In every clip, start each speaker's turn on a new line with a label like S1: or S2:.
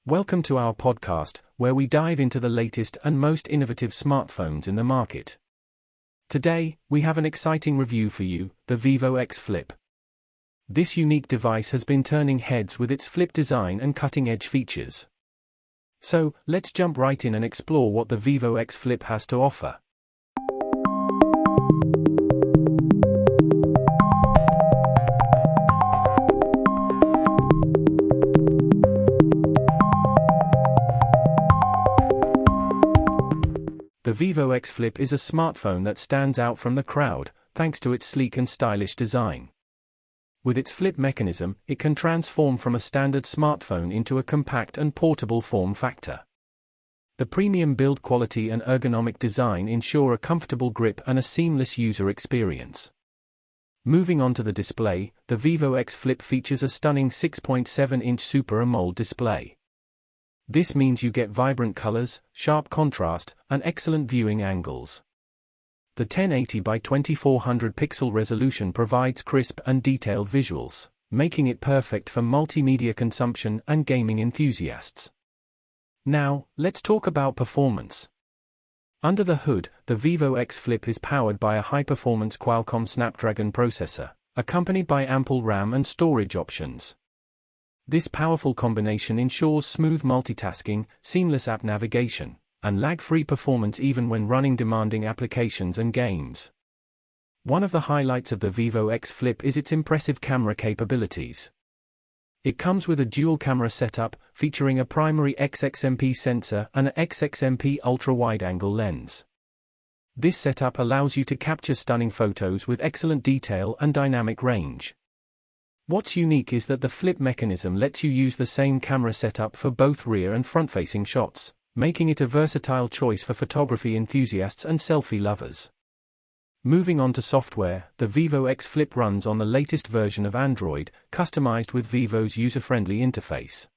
S1: Welcome to our podcast, where we dive into the latest and most innovative smartphones in the market. Today, we have an exciting review for you, the Vivo X Flip. This unique device has been turning heads with its flip design and cutting-edge features. So, let's jump right in and explore what the Vivo X Flip has to offer. The Vivo X Flip is a smartphone that stands out from the crowd, thanks to its sleek and stylish design. With its flip mechanism, it can transform from a standard smartphone into a compact and portable form factor. The premium build quality and ergonomic design ensure a comfortable grip and a seamless user experience. Moving on to the display, the Vivo X Flip features a stunning 6.7-inch Super AMOLED display. This means you get vibrant colors, sharp contrast, and excellent viewing angles. The 1080 by 2400 pixel resolution provides crisp and detailed visuals, making it perfect for multimedia consumption and gaming enthusiasts. Now, let's talk about performance. Under the hood, the Vivo X Flip is powered by a high-performance Qualcomm Snapdragon processor, accompanied by ample RAM and storage options. This powerful combination ensures smooth multitasking, seamless app navigation, and lag-free performance even when running demanding applications and games. One of the highlights of the Vivo X Flip is its impressive camera capabilities. It comes with a dual-camera setup, featuring a primary XXMP sensor and an XXMP ultra-wide-angle lens. This setup allows you to capture stunning photos with excellent detail and dynamic range. What's unique is that the flip mechanism lets you use the same camera setup for both rear and front-facing shots, making it a versatile choice for photography enthusiasts and selfie lovers. Moving on to software, the Vivo X Flip runs on the latest version of Android, customized with Vivo's user-friendly interface.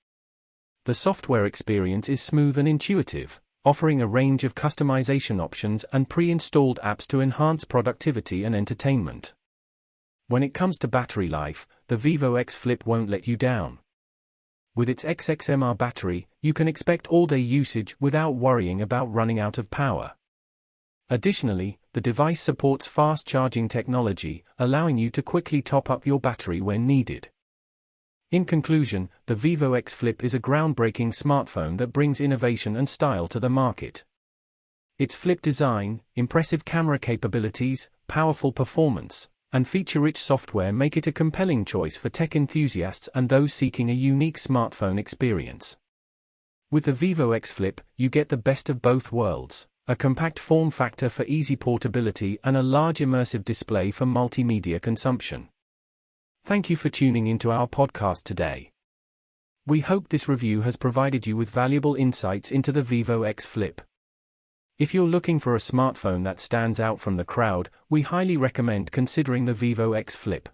S1: The software experience is smooth and intuitive, offering a range of customization options and pre-installed apps to enhance productivity and entertainment. When it comes to battery life, the Vivo X Flip won't let you down. With its XXMR battery, you can expect all-day usage without worrying about running out of power. Additionally, the device supports fast charging technology, allowing you to quickly top up your battery when needed. In conclusion, the Vivo X Flip is a groundbreaking smartphone that brings innovation and style to the market. Its flip design, impressive camera capabilities, powerful performance, and feature-rich software make it a compelling choice for tech enthusiasts and those seeking a unique smartphone experience. With the Vivo X Flip, you get the best of both worlds, a compact form factor for easy portability and a large immersive display for multimedia consumption. Thank you for tuning into our podcast today. We hope this review has provided you with valuable insights into the Vivo X Flip. If you're looking for a smartphone that stands out from the crowd, we highly recommend considering the Vivo X Flip.